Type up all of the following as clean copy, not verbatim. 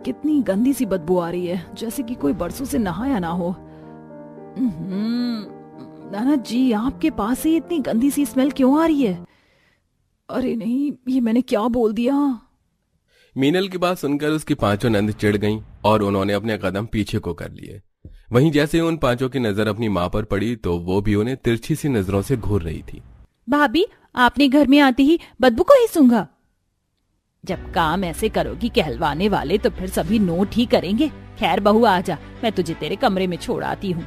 कितनी गंदी सी बदबू आ रही है, जैसे कि कोई बरसों से नहाया ना हो। नाना जी, आपके पास से इतनी गंदी सी स्मेल क्यों आ रही है? अरे नहीं, ये मैंने क्या बोल दिया? मीनल की बात सुनकर उसकी पांचों नंद चिढ़ गईं और उन्होंने अपने कदम पीछे को कर लिए। वहीं जैसे ही उन पांचों की नजर अपनी माँ पर पड़ी तो वो भी उन्हें तिरछी सी नजरों से घूर रही थी। भाभी, आपने घर में आते ही बदबू को ही सूंघा? जब काम ऐसे करोगी कहलवाने वाले तो फिर सभी नोट ही करेंगे। खैर बहू, आजा, मैं तुझे तेरे कमरे में छोड़ आती हूँ।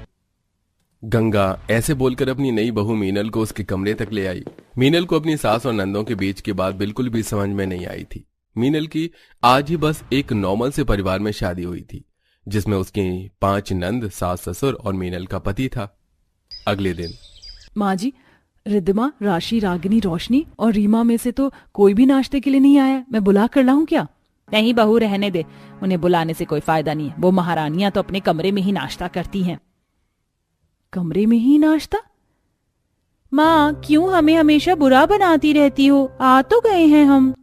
गंगा ऐसे बोलकर अपनी नई बहू मीनल को उसके कमरे तक ले आई। मीनल को अपनी सास और नंदों के बीच की बात बिल्कुल भी समझ में नहीं आई थी। मीनल की आज ही बस एक नॉर्मल से परिवार में शादी हुई थी, जिसमें उसकी 5 नंद, सास ससुर और मीनल का पति था। अगले दिन माँ जी, रिद्धिमा, राशि, रागिनी, रोशनी और रीमा में से तो कोई भी नाश्ते के लिए नहीं आया। मैं बुला कर लाऊं क्या? नहीं बहू, रहने दे, उन्हें बुलाने से कोई फायदा नहीं है। वो महारानियां तो अपने कमरे में ही नाश्ता करती हैं। कमरे में ही नाश्ता? माँ, क्यों हमें हमेशा बुरा बनाती रहती हो? आ तो गए हैं हम।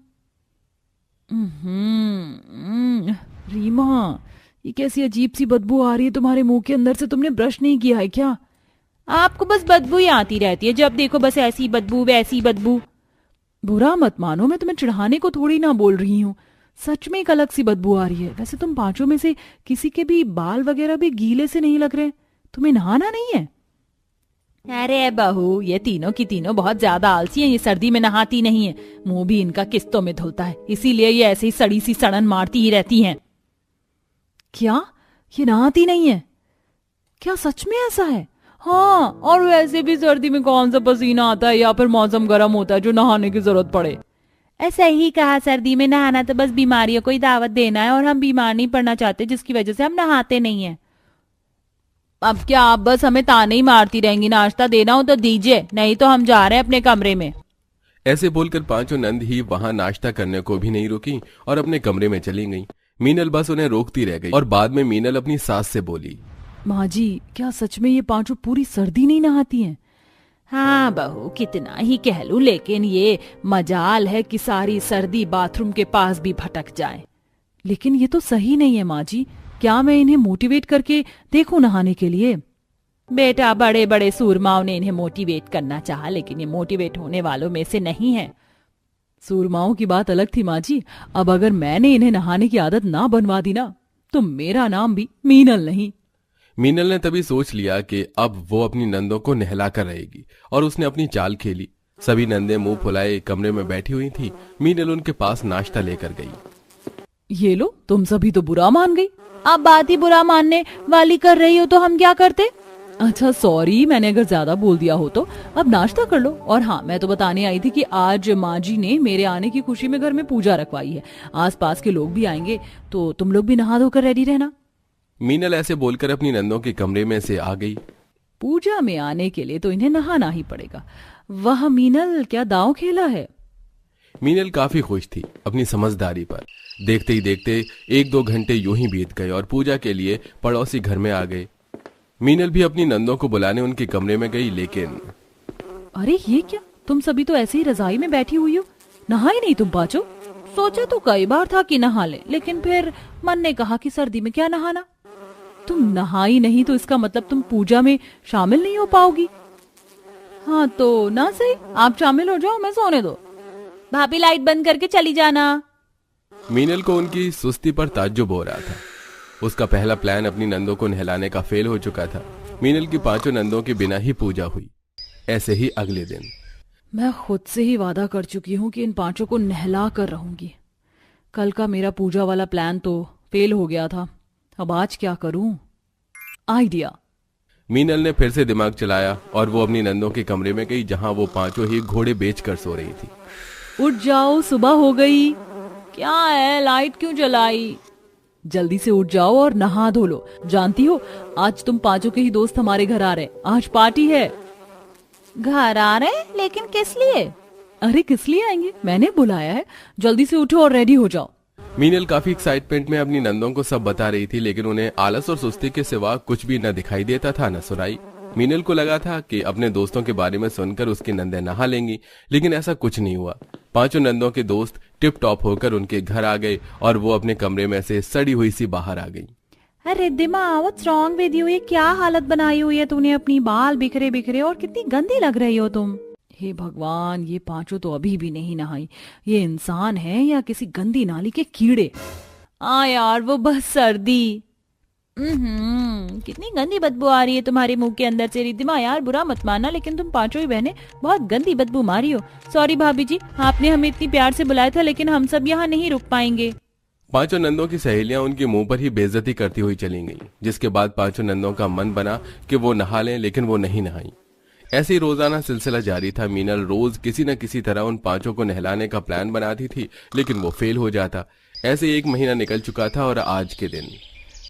रीमा, ये कैसी अजीब सी बदबू आ रही है तुम्हारे मुंह के अंदर से? तुमने ब्रश नहीं किया है क्या? आपको बस बदबू ही आती रहती है, जब देखो बस ऐसी बदबू वैसी बदबू। बुरा मत मानो, मैं तुम्हें चिढ़ाने को थोड़ी ना बोल रही हूँ। सच में एक अलग सी बदबू आ रही है। वैसे तुम पांचों में से किसी के भी बाल वगैरह भी गीले से नहीं लग रहे। तुम्हें नहाना नहीं है? अरे बहू, ये तीनों की तीनों बहुत ज्यादा आलसी हैं। ये सर्दी में नहाती नहीं है। मुंह भी इनका किस्तों में धुलता है, इसीलिए ये ऐसे ही सड़ी सी सड़न मारती ही रहती हैं। क्या ये नहाती नहीं है? क्या सच में ऐसा है? हाँ, और वैसे भी सर्दी में कौन सा पसीना आता है या फिर मौसम गर्म होता है जो नहाने की जरूरत पड़े। ऐसा ही कहा, सर्दी में नहाना तो बस बीमारियों को ही दावत देना है और हम बीमार नहीं पड़ना चाहते, जिसकी वजह से हम नहाते नहीं हैं। अब क्या आप बस हमें ताने ही मारती रहेंगी? नाश्ता देना हो तो दीजिए, नहीं तो हम जा रहे हैं अपने कमरे में। ऐसे बोलकर पांचों नंद ही वहां नाश्ता करने को भी नहीं रुकी और अपने कमरे में चली गईं। मीनल बस उन्हें रोकती रह गई और बाद में मीनल अपनी सास से बोली, माँ जी, क्या सच में ये पांचों पूरी सर्दी नहीं नहाती हैं? हाँ बहू, कितना ही कह लूं, लेकिन ये मजाल है कि सारी सर्दी बाथरूम के पास भी भटक जाए। लेकिन ये तो सही नहीं है माँ जी। क्या मैं इन्हें मोटिवेट करके देखूं नहाने के लिए? बेटा, बड़े बड़े सूरमाओं ने इन्हें मोटिवेट करना चाहा, लेकिन ये मोटिवेट होने वालों में से नहीं है। सूरमाओं की बात अलग थी माँ जी। अब अगर मैंने इन्हें नहाने की आदत ना बनवा दी ना, तो मेरा नाम भी मीनल नहीं। मीनल ने तभी सोच लिया कि अब वो अपनी नंदों को नहला कर रहेगी और उसने अपनी चाल खेली। सभी नंदे मुंह फुलाए कमरे में बैठी हुई थी। मीनल उनके पास नाश्ता लेकर गई। ये लो, तुम सभी तो बुरा मान गई। आप बात ही बुरा मानने वाली कर रही हो तो हम क्या करते? अच्छा सॉरी, मैंने अगर ज्यादा बोल दिया हो तो। अब नाश्ता कर लो। और हाँ, मैं तो बताने आई थी कि आज माँ जी ने मेरे आने की खुशी में घर में पूजा रखवाई है। आसपास के लोग भी आएंगे, तो तुम लोग भी नहा धोकर रेडी रहना। मीनल ऐसे बोलकर अपनी नंदों के कमरे में से आ गई। पूजा में आने के लिए तो इन्हें नहाना ही पड़ेगा। वह मीनल क्या दांव खेला है? मीनल काफी खुश थी अपनी समझदारी पर। देखते ही देखते 1-2 घंटे यूं ही बीत गए और पूजा के लिए पड़ोसी घर में आ गए। मीनल भी अपनी नंदों को बुलाने उनके कमरे में गई, लेकिन अरे ये क्या, तुम सभी तो ऐसे ही रजाई में बैठी हुई हो, नहाई नहीं तुम पांचों? सोचा तो कई बार था कि नहा ले, लेकिन फिर मन ने कहा कि सर्दी में क्या नहाना। तुम नहाई नहीं तो इसका मतलब तुम पूजा में शामिल नहीं हो पाओगी। हाँ तो ना सही, आप शामिल हो जाओ, मैं सोने दो। भाभी, लाइट बंद करके चली जाना। मीनल को उनकी सुस्ती पर ताज्जुब हो रहा था। उसका पहला प्लान अपनी नंदों को नहलाने का फेल हो चुका था। मीनल की पांचों नंदों के बिना ही पूजा हुई। ऐसे ही अगले दिन मैं खुद से ही वादा कर चुकी हूँ कि इन पांचों को नहला कर रहूंगी। कल का मेरा पूजा वाला प्लान तो फेल हो गया था, अब आज क्या करूं? आइडिया। मीनल ने फिर से दिमाग चलाया और वो अपनी नंदों के कमरे में गई, जहां वो पांचों ही घोड़े बेचकर सो रही थी। उठ जाओ, सुबह हो गई। क्या है, लाइट क्यों जलाई? जल्दी से उठ जाओ और नहा धो लो। जानती हो, आज तुम पांचों के ही दोस्त हमारे घर आ रहे, आज पार्टी है। घर आ रहे? लेकिन किस लिए? अरे किस लिए आएंगे, मैंने बुलाया है। जल्दी से उठो और रेडी हो जाओ। मीनल काफी एक्साइटमेंट में अपनी नंदों को सब बता रही थी, लेकिन उन्हें आलस और सुस्ती के सिवा कुछ भी न दिखाई देता था न सुनाई। मीनल को लगा था कि अपने दोस्तों के बारे में सुनकर उसकी नंदें नहा लेंगी, लेकिन ऐसा कुछ नहीं हुआ। पांचों नंदों के दोस्त टिप टॉप होकर उनके घर आ गए और वो अपने कमरे में से सड़ी हुई सी बाहर आ गई। अरे दिमा, व्हाट्स रॉन्ग विद यू? ये क्या हालत बनाई हुई है तूने अपनी? बाल बिखरे बिखरे और कितनी गंदी लग रही हो तुम। हे भगवान, ये पांचों तो अभी भी नहीं नहाई। ये इंसान है या किसी गंदी नाली के कीड़े? यार वो बस सर्दी। कितनी गंदी बदबू आ रही है तुम्हारे मुंह के अंदर से। रिद्धिमा यार बुरा मत मानना, लेकिन तुम पांचों ही बहनें बहुत गंदी बदबू मारी हो। सॉरी भाभी जी, आपने हमें इतनी प्यार से बुलाया था, लेकिन हम सब यहाँ नहीं रुक पाएंगे। पांचों नंदों की सहेलियां उनके मुंह पर ही बेइज्जती करती हुई चली गईं, जिसके बाद पांचों नंदों का मन बना कि वो नहा लें, लेकिन वो नहीं नहाई। ऐसे ही रोजाना सिलसिला जारी था। मीनल रोज किसी न किसी तरह उन पांचों को नहलाने का प्लान बनाती थी, लेकिन वो फेल हो जाता। ऐसे 1 महीना निकल चुका था और आज के दिन।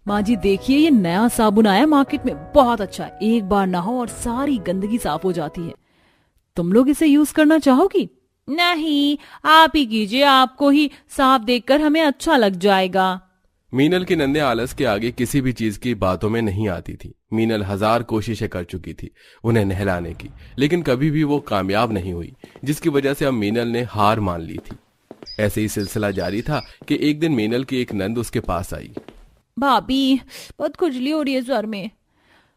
माँ जी देखिए, ये नया साबुन आया मार्केट में, बहुत अच्छा है। एक बार नहाओ और सारी गंदगी साफ हो जाती है। तुम लोग इसे यूज करना चाहोगी? नहीं, आप ही कीजिए, आपको ही साफ देखकर हमें अच्छा लग जाएगा। मीनल की नंदे आलस के आगे किसी भी चीज की बातों में नहीं आती थी। मीनल 1000 कोशिशें कर चुकी थी उन्हें नहलाने की, लेकिन कभी भी वो कामयाब नहीं हुई, जिसकी वजह से अब मीनल ने हार मान ली थी। ऐसे ही सिलसिला जारी था कि एक दिन मीनल की एक नंद उसके पास आई। भाभी, बहुत खुजली हो रही है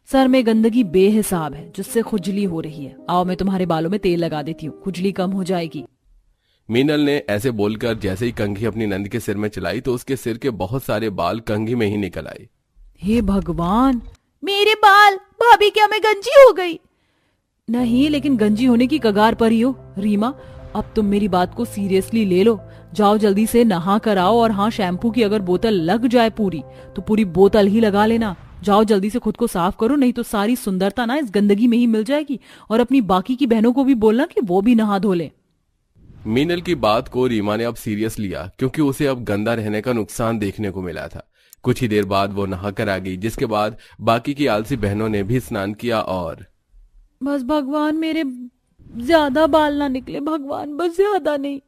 सर में गंदगी बेहिसाब है, जिससे खुजली हो रही है। आओ मैं तुम्हारे बालों में तेल लगा देती हूँ, खुजली कम हो जाएगी। मीनल ने ऐसे बोलकर जैसे ही कंघी अपनी नंद के सिर में चलाई तो उसके सिर के बहुत सारे बाल कंघी में ही निकल आए। हे भगवान, मेरे बाल! भाभी क्या मैं गंजी हो गई? नहीं, लेकिन गंजी होने की कगार पर ही हो। रीमा, अब तुम मेरी बात को सीरियसली ले लो। जाओ जल्दी से नहा कर आओ, और हाँ, शैम्पू की अगर बोतल लग जाए पूरी तो पूरी बोतल ही लगा लेना। जाओ जल्दी से खुद को साफ करो, नहीं तो सारी सुंदरता ना इस गंदगी में ही मिल जाएगी। और अपनी बाकी की बहनों को भी बोलना कि वो भी नहा धो ले। मीनल की बात को रीमा ने अब सीरियस लिया, क्योंकि उसे अब गंदा रहने का नुकसान देखने को मिला था। कुछ ही देर बाद वो नहाकर आ गई, जिसके बाद बाकी की आलसी बहनों ने भी स्नान किया। और बस भगवान, मेरे ज्यादा बाल ना निकले भगवान, बस ज्यादा नहीं।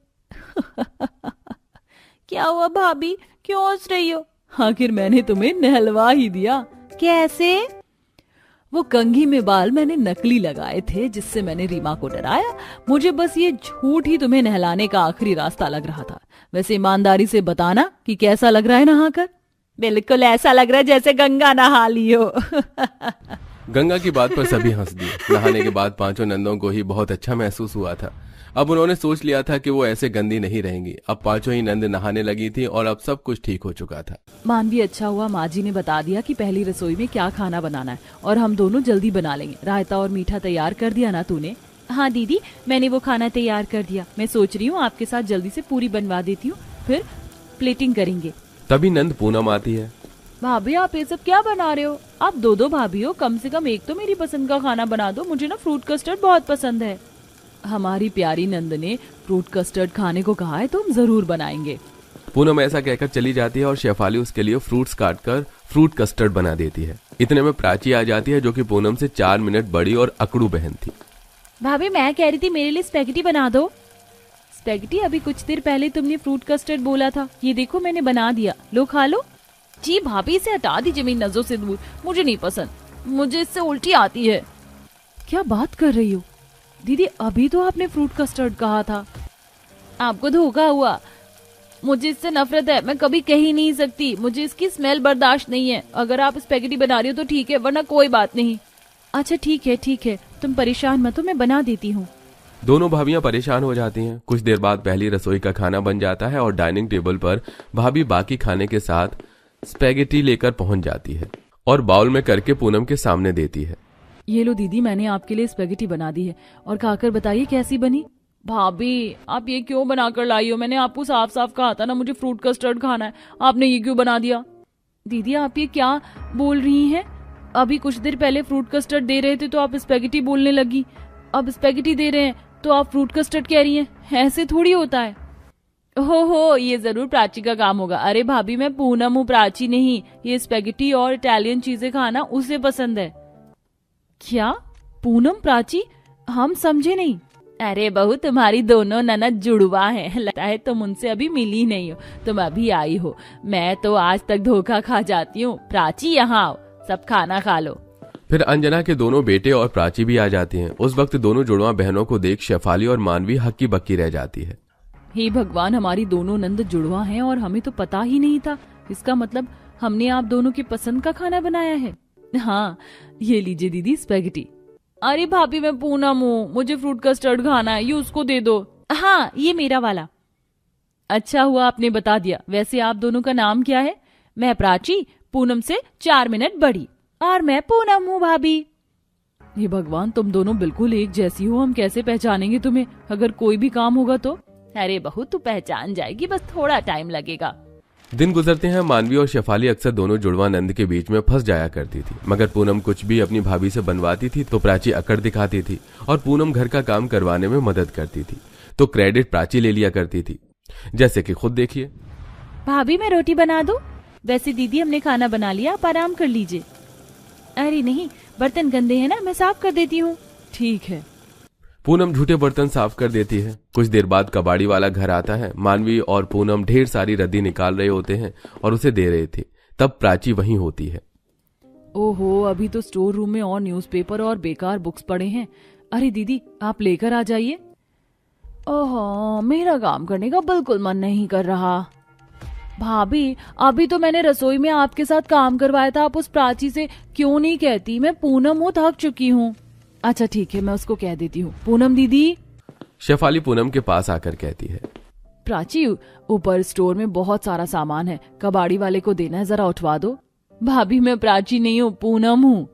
क्या हुआ भाभी, क्यों हंस रही हो? आखिर मैंने तुम्हें नहलवा ही दिया। कैसे? वो कंघी में बाल मैंने नकली लगाए थे, जिससे मैंने रीमा को डराया। मुझे बस ये झूठ ही तुम्हें नहलाने का आखिरी रास्ता लग रहा था। वैसे ईमानदारी से बताना कि कैसा लग रहा है नहाकर? बिल्कुल ऐसा लग रहा है जैसे गंगा नहा ली हो। गंगा की बात पर सभी हंस दिए। नहाने के बाद पांचों नंदों को ही बहुत अच्छा महसूस हुआ था। अब उन्होंने सोच लिया था कि वो ऐसे गंदी नहीं रहेंगी। अब पांचों ही नंद नहाने लगी थी और अब सब कुछ ठीक हो चुका था। मान भी अच्छा हुआ, माँ जी ने बता दिया कि पहली रसोई में क्या खाना बनाना है, और हम दोनों जल्दी बना लेंगे। रायता और मीठा तैयार कर दिया ना तूने? हाँ दीदी, मैंने वो खाना तैयार कर दिया। मैं सोच रही हूँ आपके साथ जल्दी से पूरी बनवा देती हूँ, फिर प्लेटिंग करेंगे। तभी नंद पूनम आती है। भाभी आप ये सब क्या बना रहे हो? आप दो भाभी हो, कम से कम एक तो मेरी पसंद का खाना बना दो। मुझे ना फ्रूट कस्टर्ड बहुत पसंद है। हमारी प्यारी नंद ने फ्रूट कस्टर्ड खाने को कहा है, तो हम जरूर बनाएंगे। पूनम ऐसा कहकर चली जाती है और शेफाली उसके लिए फ्रूट्स काटकर फ्रूट कस्टर्ड बना देती है। इतने में प्राची आ जाती है, जो कि पूनम से 4 मिनट बड़ी और अकड़ू बहन थी। भाभी मैं कह रही थी मेरे लिए स्पेगेटी बना दो। स्पेगेटी? अभी कुछ देर पहले तुमने फ्रूट कस्टर्ड बोला था। ये देखो मैंने बना दिया, लो खा लो। जी भाभी, इसे हटा दीजिए मेरी नजरों से दूर, मुझे नहीं पसंद, मुझे इससे उल्टी आती है। क्या बात कर रही हो दीदी, अभी तो आपने फ्रूट कस्टर्ड कहा था। आपको धोखा हुआ, मुझे इससे नफरत है, मैं कभी कह ही नहीं सकती। मुझे इसकी स्मेल बर्दाश्त नहीं है। अगर आप स्पेगेटी बना रही हो तो ठीक है, वरना कोई बात नहीं। अच्छा ठीक है, तुम परेशान मत हो, मैं बना देती हूँ। दोनों भाभियां परेशान हो जाती हैं। कुछ देर बाद पहली रसोई का खाना बन जाता है और डाइनिंग टेबल पर भाभी बाकी खाने के साथ स्पेगेटी लेकर पहुंच जाती है और बाउल में करके पूनम के सामने देती है। ये लो दीदी, मैंने आपके लिए स्पेगेटी बना दी है, और खाकर बताइए कैसी बनी। भाभी आप ये क्यों बनाकर लाई हो? मैंने आपको साफ साफ कहा था ना मुझे फ्रूट कस्टर्ड खाना है, आपने ये क्यों बना दिया? दीदी आप ये क्या बोल रही हैं? अभी कुछ देर पहले फ्रूट कस्टर्ड दे रहे थे तो आप स्पेगेटी बोलने लगी, अब स्पेगेटी दे रहे हैं तो आप फ्रूट कस्टर्ड कह रही हैं। ऐसे थोड़ी होता है। हो, ये जरूर प्राची का काम होगा। अरे भाभी मैं पूनम हूँ, प्राची नहीं। ये स्पेगेटी और इटालियन चीजें खाना उसे पसंद है। क्या पूनम प्राची? हम समझे नहीं। अरे बहू, तुम्हारी दोनों ननद जुड़वा हैं। लगता है तुम उनसे अभी मिली नहीं हो, तुम अभी आई हो। मैं तो आज तक धोखा खा जाती हूँ। प्राची यहाँ आओ, सब खाना खा लो। फिर अंजना के दोनों बेटे और प्राची भी आ जाती हैं। उस वक्त दोनों जुड़वा बहनों को देख शेफाली और मानवी हक्की बक्की रह जाती है। हे भगवान, हमारी दोनों नंद जुड़वा हैं और हमें तो पता ही नहीं था। इसका मतलब हमने आप दोनों की पसंद का खाना बनाया है। हाँ, ये लीजिए दीदी स्पेगेटी। अरे भाभी, मैं पूनम हूँ, मुझे फ्रूट कस्टर्ड खाना है, ये उसको दे दो। हाँ, ये मेरा वाला। अच्छा हुआ आपने बता दिया। वैसे आप दोनों का नाम क्या है? मैं प्राची, पूनम से 4 मिनट बड़ी। और मैं पूनम हूँ भाभी। हे भगवान, तुम दोनों बिल्कुल एक जैसी हो, हम कैसे पहचानेंगे तुम्हें अगर कोई भी काम होगा तो? अरे बहू, तू पहचान जाएगी, बस थोड़ा टाइम लगेगा। दिन गुजरते हैं। मानवी और शेफाली अक्सर दोनों जुड़वा नंद के बीच में फंस जाया करती थी, मगर पूनम कुछ भी अपनी भाभी से बनवाती थी तो प्राची अकड़ दिखाती थी और पूनम घर का काम करवाने में मदद करती थी तो क्रेडिट प्राची ले लिया करती थी। जैसे कि खुद देखिए। भाभी, मैं रोटी बना दूं? वैसे दीदी, हमने खाना बना लिया, आप आराम कर लीजिए। अरे नहीं, बर्तन गंदे हैं ना, मैं साफ कर देती हूँ। ठीक है। पूनम झूठे बर्तन साफ कर देती है। कुछ देर बाद कबाड़ी वाला घर आता है। मानवी और पूनम ढेर सारी रद्दी निकाल रहे होते हैं और उसे दे रहे थे। तब प्राची वहीं होती है। ओहो, अभी तो स्टोर रूम में और न्यूज़पेपर और बेकार बुक्स पड़े हैं। अरे दीदी, आप लेकर आ जाइए। ओहो, मेरा काम करने का बिल्कुल मन नहीं कर रहा। भाभी, अभी तो मैंने रसोई में आपके साथ काम करवाया था, आप उस प्राची से क्यों नहीं कहती? मैं पूनम हूँ, थक चुकी हूँ। अच्छा ठीक है, मैं उसको कह देती हूँ। पूनम दीदी। शेफाली पूनम के पास आकर कहती है, प्राची, ऊपर स्टोर में बहुत सारा सामान है, कबाड़ी वाले को देना है, जरा उठवा दो। भाभी, मैं प्राची नहीं हूँ, पूनम हूँ।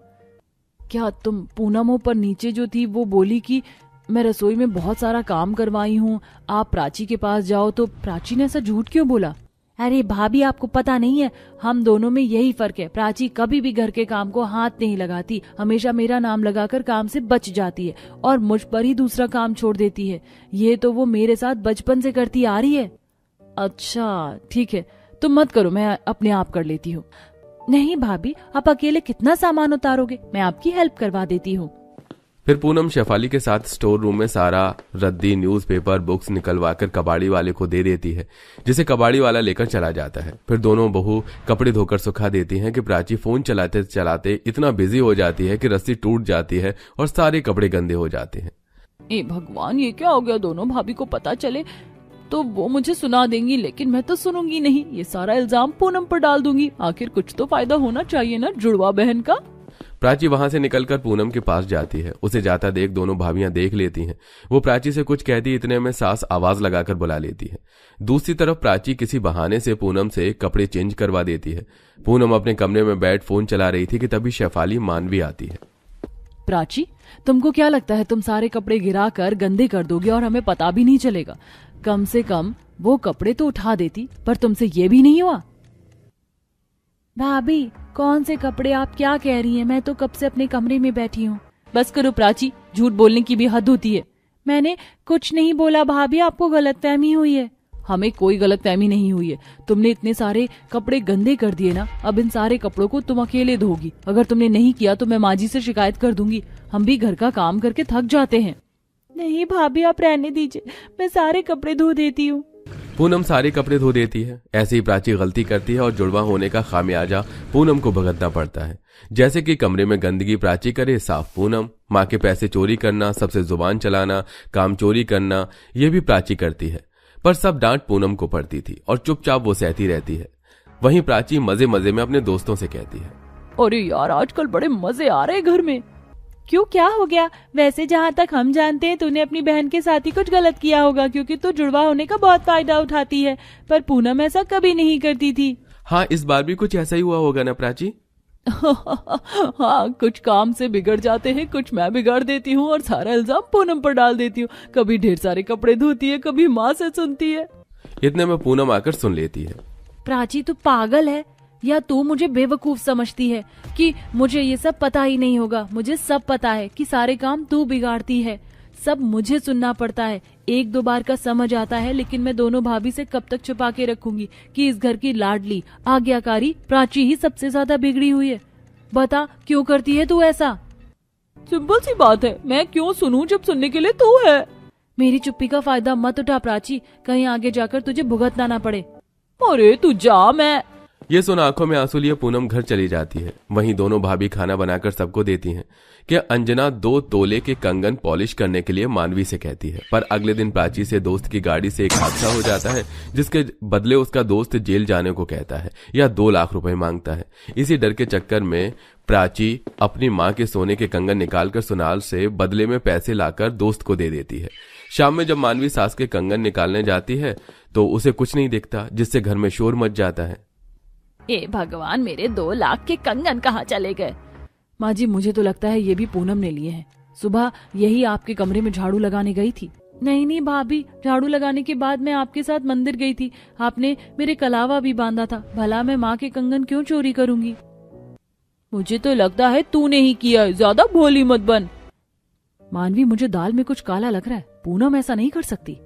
क्या तुम पूनम हो? पर नीचे जो थी वो बोली कि मैं रसोई में बहुत सारा काम करवाई हूँ, आप प्राची के पास जाओ। तो प्राची ने ऐसा झूठ क्यों बोला? अरे भाभी, आपको पता नहीं है, हम दोनों में यही फर्क है। प्राची कभी भी घर के काम को हाथ नहीं लगाती, हमेशा मेरा नाम लगाकर काम से बच जाती है और मुझ पर ही दूसरा काम छोड़ देती है। ये तो वो मेरे साथ बचपन से करती आ रही है। अच्छा ठीक है, तुम मत करो, मैं अपने आप कर लेती हूँ। नहीं भाभी, आप अकेले कितना सामान उतारोगे, मैं आपकी हेल्प करवा देती हूँ। फिर पूनम शेफाली के साथ स्टोर रूम में सारा रद्दी, न्यूज़पेपर, बुक्स निकलवाकर कबाड़ी वाले को दे देती है, जिसे कबाड़ी वाला लेकर चला जाता है। फिर दोनों बहू कपड़े धोकर सुखा देती हैं कि प्राची फोन चलाते चलाते इतना बिजी हो जाती है कि रस्सी टूट जाती है और सारे कपड़े गंदे हो जाते हैं। ए भगवान, ये क्या हो गया? दोनों भाभी को पता चले तो वो मुझे सुना देंगी, लेकिन मैं तो सुनूंगी नहीं। ये सारा इल्जाम पूनम पर डाल दूंगी। आखिर कुछ तो फायदा होना चाहिए ना जुड़वा बहन का। प्राची वहां से निकलकर पूनम के पास जाती है। उसे जाता देख दोनों भाभियां देख लेती हैं। वो प्राची से कुछ कहती, इतने में सास आवाज लगाकर बुला लेती है। दूसरी तरफ प्राची किसी बहाने से पूनम से कपड़े चेंज करवा देती है। पूनम अपने कमरे में बैठ फोन चला रही थी कि तभी शेफाली मानवी आती है। प्राची, तुमको क्या लगता है तुम सारे कपड़े गिरा कर गंदे कर दोगे और हमें पता भी नहीं चलेगा? कम से कम वो कपड़े तो उठा देती, पर तुमसे ये भी नहीं हुआ। भाभी, कौन से कपड़े? आप क्या कह रही हैं? मैं तो कब से अपने कमरे में बैठी हूँ। बस करो प्राची, झूठ बोलने की भी हद होती है। मैंने कुछ नहीं बोला भाभी, आपको गलतफहमी हुई है। हमें कोई गलतफहमी नहीं हुई है। तुमने इतने सारे कपड़े गंदे कर दिए ना, अब इन सारे कपड़ों को तुम अकेले धोगी। अगर तुमने नहीं किया तो मैं माँ जी से शिकायत कर दूंगी। हम भी घर का काम करके थक जाते हैं। नहीं भाभी, आप रहने दीजिए, मैं सारे कपड़े धो देती हूँ। पूनम सारे कपड़े धो देती है। ऐसे ही प्राची गलती करती है और जुड़वा होने का खामियाजा पूनम को भुगतना पड़ता है। जैसे कि कमरे में गंदगी प्राची करे, साफ पूनम। माँ के पैसे चोरी करना, सबसे जुबान चलाना, काम चोरी करना, ये भी प्राची करती है। पर सब डांट पूनम को पड़ती थी और चुपचाप वो सहती रहती है। वहीं प्राची मजे मजे में अपने दोस्तों से कहती है, अरे यार, आजकल बड़े मजे आ रहे घर में। क्यों, क्या हो गया? वैसे जहाँ तक हम जानते हैं तूने अपनी बहन के साथ ही कुछ गलत किया होगा, क्योंकि तू जुड़वा होने का बहुत फायदा उठाती है। पर पूनम ऐसा कभी नहीं करती थी। हाँ, इस बार भी कुछ ऐसा ही हुआ होगा ना प्राची? हाँ, कुछ काम से बिगड़ जाते हैं, कुछ मैं बिगाड़ देती हूँ और सारा इल्जाम पूनम पर डाल देती हूँ। कभी ढेर सारे कपड़े धोती है, कभी माँ से सुनती है। इतने में पूनम आकर सुन लेती है। प्राची, तू पागल है या तू मुझे बेवकूफ समझती है कि मुझे ये सब पता ही नहीं होगा? मुझे सब पता है कि सारे काम तू बिगाड़ती है, सब मुझे सुनना पड़ता है। एक दो बार का समझ आता है, लेकिन मैं दोनों भाभी से कब तक छुपा के रखूंगी कि इस घर की लाडली आज्ञाकारी प्राची ही सबसे ज्यादा बिगड़ी हुई है। बता, क्यों करती है तू ऐसा? सिंपल सी बात है, मैं क्यों सुनूं जब सुनने के लिए तू है। मेरी चुप्पी का फायदा मत उठा प्राची, कहीं आगे जाकर तुझे भुगतना ना पड़े। अरे तू जा। मैं ये सुन आंखों में आंसू लिए पूनम घर चली जाती है। वहीं दोनों भाभी खाना बनाकर सबको देती हैं कि अंजना 2 तोले के कंगन पॉलिश करने के लिए मानवी से कहती है। पर अगले दिन प्राची से दोस्त की गाड़ी से एक हादसा हो जाता है, जिसके बदले उसका दोस्त जेल जाने को कहता है या 2 लाख रुपए मांगता है। इसी डर के चक्कर में प्राची अपनी मां के सोने के कंगन निकालकर सुनाल से बदले में पैसे लाकर दोस्त को दे देती है। शाम में जब मानवी सास के कंगन निकालने जाती है तो उसे कुछ नहीं दिखता, जिससे घर में शोर मच जाता है। ए भगवान, मेरे 2 लाख के कंगन कहाँ चले गए? माँ जी, मुझे तो लगता है ये भी पूनम ने लिए हैं। सुबह यही आपके कमरे में झाड़ू लगाने गई थी। नहीं भाभी, झाड़ू लगाने के बाद मैं आपके साथ मंदिर गई थी। आपने मेरे कलावा भी बांधा था। भला मैं माँ के कंगन क्यों चोरी करूंगी? मुझे तो लगता है तूने ही किया है। ज्यादा भोली मत बन। मानवी, मुझे दाल में कुछ काला लग रहा है। पूनम ऐसा नहीं कर सकती।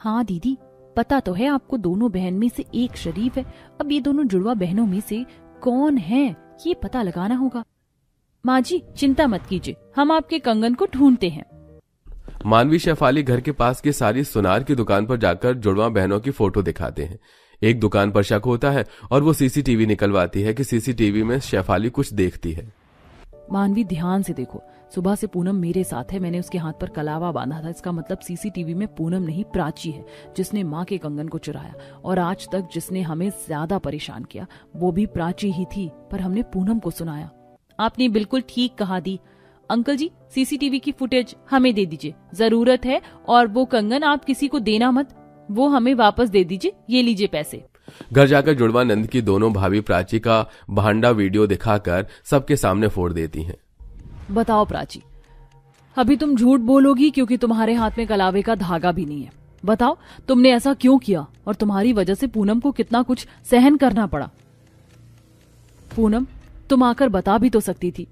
हाँ दीदी, पता तो है आपको दोनों बहन में से एक शरीफ है। अब ये दोनों जुड़वा बहनों में से कौन है ये पता लगाना होगा। माँ जी चिंता मत कीजिए, हम आपके कंगन को ढूंढते हैं। मानवी शेफाली घर के पास की सारी सुनार की दुकान पर जाकर जुड़वा बहनों की फोटो दिखाते हैं। एक दुकान पर शक होता है और वो सीसीटीवी निकलवाती है कि सीसीटीवी में शेफाली कुछ देखती है। मानवी ध्यान से देखो, सुबह से पूनम मेरे साथ है। मैंने उसके हाथ पर कलावा बांधा था। इसका मतलब सीसीटीवी में पूनम नहीं प्राची है जिसने माँ के कंगन को चुराया। और आज तक जिसने हमें ज्यादा परेशान किया वो भी प्राची ही थी, पर हमने पूनम को सुनाया। आपने बिल्कुल ठीक कहा दी। अंकल जी, सीसीटीवी की फुटेज हमें दे दीजिए, जरूरत है। और वो कंगन आप किसी को देना मत, वो हमें वापस दे दीजिए। ये लीजिए पैसे। घर जाकर जुड़वा नंद की दोनों भाभी प्राची का भांडा वीडियो दिखाकर सबके सामने फोड़ देती हैं। बताओ प्राची, अभी तुम झूठ बोलोगी क्योंकि तुम्हारे हाथ में कलावे का धागा भी नहीं है। बताओ तुमने ऐसा क्यों किया और तुम्हारी वजह से पूनम को कितना कुछ सहन करना पड़ा। पूनम, तुम आकर बता भी तो सकती थी।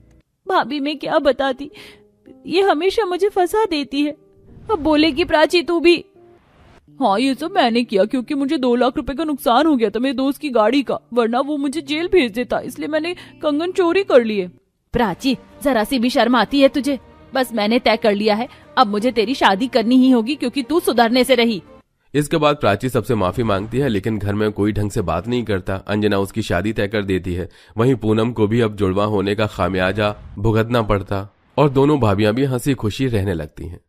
भाभी मैं क्या बताती, ये हमेशा मुझे फंसा देती है। अब बोलेगी प्राची तू भी। हाँ, ये सब मैंने किया क्योंकि मुझे 2 लाख रुपए का नुकसान हो गया था मेरे दोस्त की गाड़ी का, वरना वो मुझे जेल भेज देता, इसलिए मैंने कंगन चोरी कर लिए। प्राची, जरा सी भी शर्म आती है तुझे? बस मैंने तय कर लिया है, अब मुझे तेरी शादी करनी ही होगी क्योंकि तू सुधरने से रही। इसके बाद प्राची सबसे माफी मांगती है, लेकिन घर में कोई ढंग से बात नहीं करता। अंजना उसकी शादी तय कर देती है। वहीं पूनम को भी अब जुड़वा होने का खामियाजा भुगतना पड़ता और दोनों भाभियां भी हंसी खुशी रहने लगती हैं।